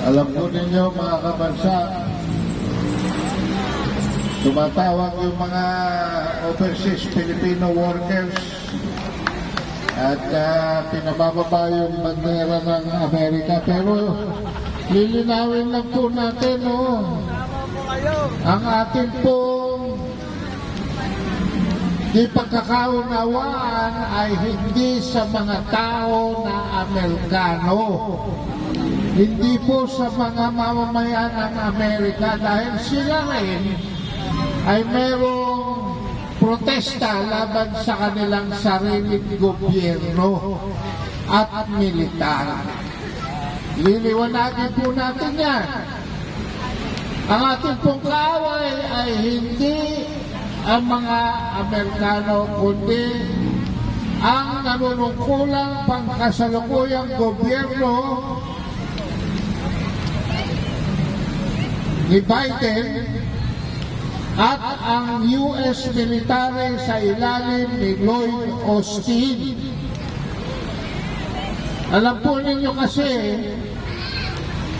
Alam po ninyo mga kabansa, tumatawag yung mga overseas Filipino workers at pinabababa yung bandera ng Amerika. Pero lilinawin lang po natin, ang ating pong di pagkakaunawaan ay hindi sa mga tao na Amerikano. Hindi po sa mga mamamayan ng Amerika dahil sila rin ay merong protesta laban sa kanilang sariling gobyerno at militar. Liliwanagin po natin yan. Ang ating pong kaaway ay hindi ang mga Amerikano, kundi ang nanunungkulang pangkasalukuyang gobyerno ni Biden at ang US military sa ilalim ni Lloyd Austin. Alam po ninyo kasi,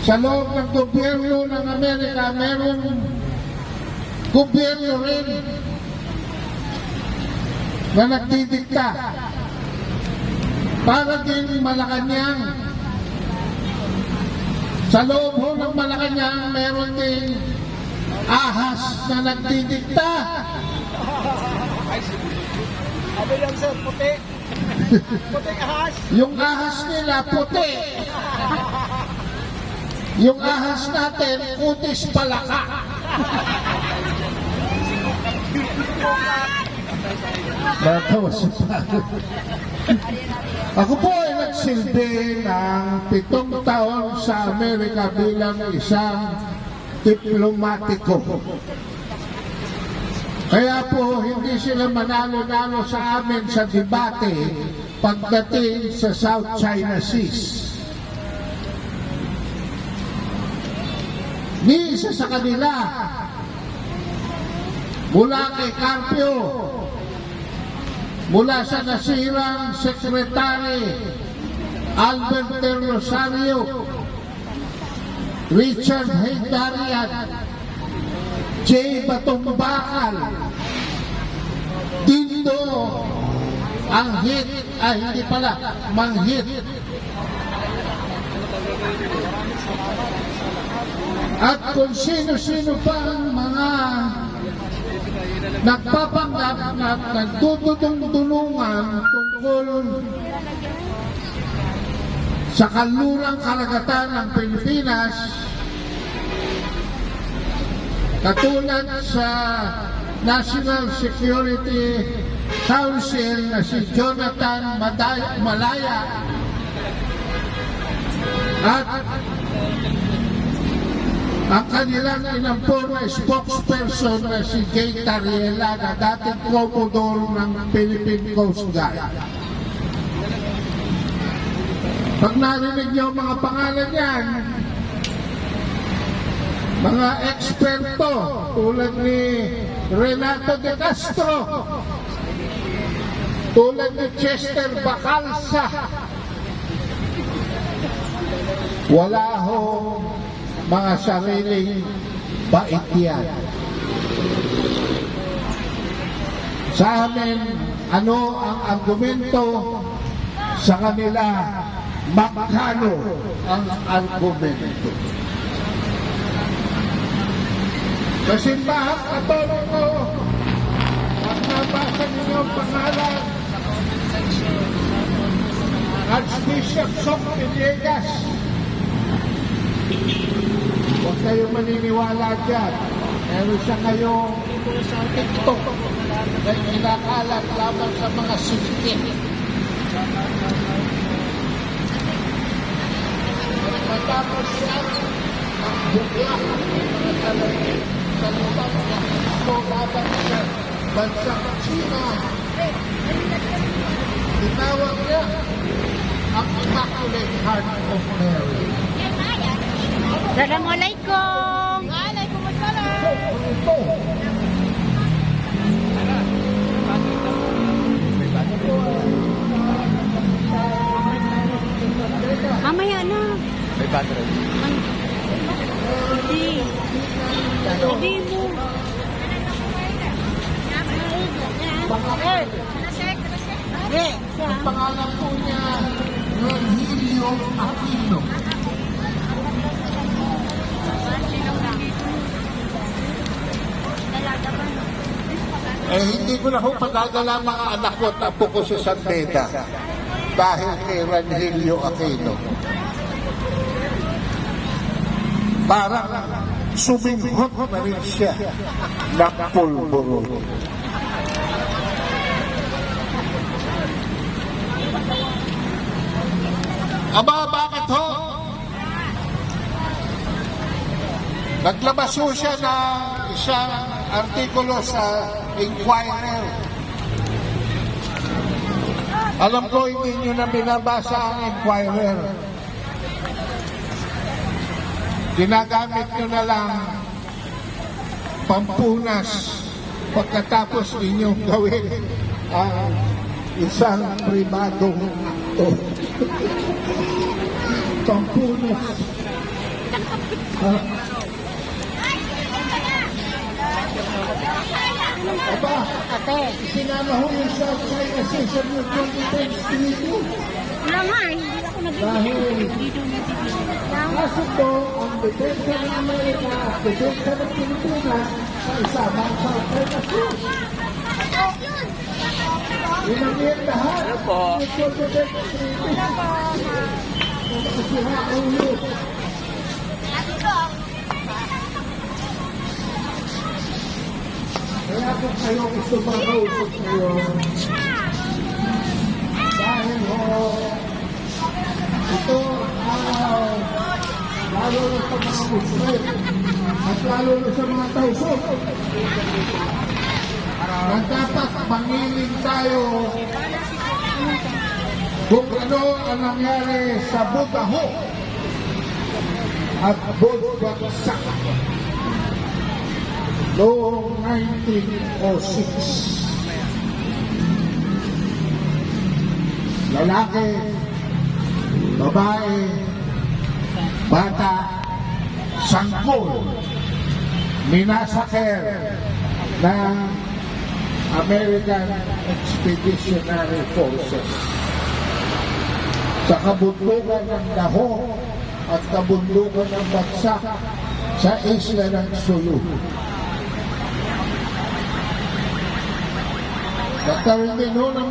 sa loob ng gobyerno ng Amerika, merong gobyerno rin na nagdidikta para din Malacanang. Sa loob ho ng Malacanang, meron din ahas na nagdidikta. Abi lang sir, puti. Puting ahas. Yung ahas nila, puti. Yung ahas natin, kutis palaka. Ako po ay nagsilbi ng 7 taon sa Amerika bilang isang diplomatiko. Kaya po hindi sila manalo-nalo sa amin sa debate pagdating sa South China Sea. Ni isa sa kanila, mula kay Carpio, mula sa nasirang Secretary Albert Del Rosario, Richard Heydarian, Jay Batumbakal, Dindo, Anghit, hindi pala, Manghit, at kung sino-sino pa ang mga nagpapanggap na nagtutulungan tungkol sa kanlurang karagatan ng Pilipinas, katulad sa National Security Council na si Jonathan Malaya at ang kanilang inampon na spokesperson na si Jay Tariela na dating Commodore ng Philippine Coast Guard. Pag narinig niyo mga pangalan yan, mga eksperto tulad ni Renato de Castro, tulad ni Chester Bacalsa, wala ho mga sariling bait yan. Sa amin, ano ang argumento? Sa kanila, magkano ang argumento? Sa simbahan Katoliko ko, at nabasa ninyo ang pangalan Archbishop Sok Villegas. Huwag kayong maniniwala dyan. Meron siya ngayong TikTok na inakalat laban sa mga sikit. Matapos siya ang bukla sa lupang niya ito laban sa bansang China. Tinawag niya ang Immaculate Heart of Mary. Assalamualaikum. Waalaikumsalam. Mamaya na. May battery. Ang pangalan po niya, Virgilio Aquino. Hindi ko na ho padadala mga anak ko at apo ko sa San Beda dahil kay Virgilio Aquino. Parang suminghot na rin siya ng pulburo. Aba, bakit ho? Naglabas ho siya ng isang artikulo sa Inquirer. Alam ko hindi nyo na binabasa ang Inquirer. Ginagamit nyo na lang pampunas pagkatapos inyong gawin ang isang pribadong akto. Pampunas. Aba, sinama ho yung South China Sea sa New 2022. Wala nga, hindi ako Dahil kaso po ang depensa ng Amerika at depensa ng Pilipinas sa isabang South China Sea. Inangin lahat. Ano po? Kaya kung kayo gusto makausap kayo, dahil ito araw, lalo na sa mga Muslim, at lalo na sa mga tausok, na dapat mangilin tayo kung ano ang nangyari sa Budaho at Budwagsak noong 1906. Lalaki, babae, bata, sangkol, minasaker ng American Expeditionary Forces sa kabundukan ng Daho at kabundukan ng Bagsak sa isla ng Sulu. Nagkaroon din ho ng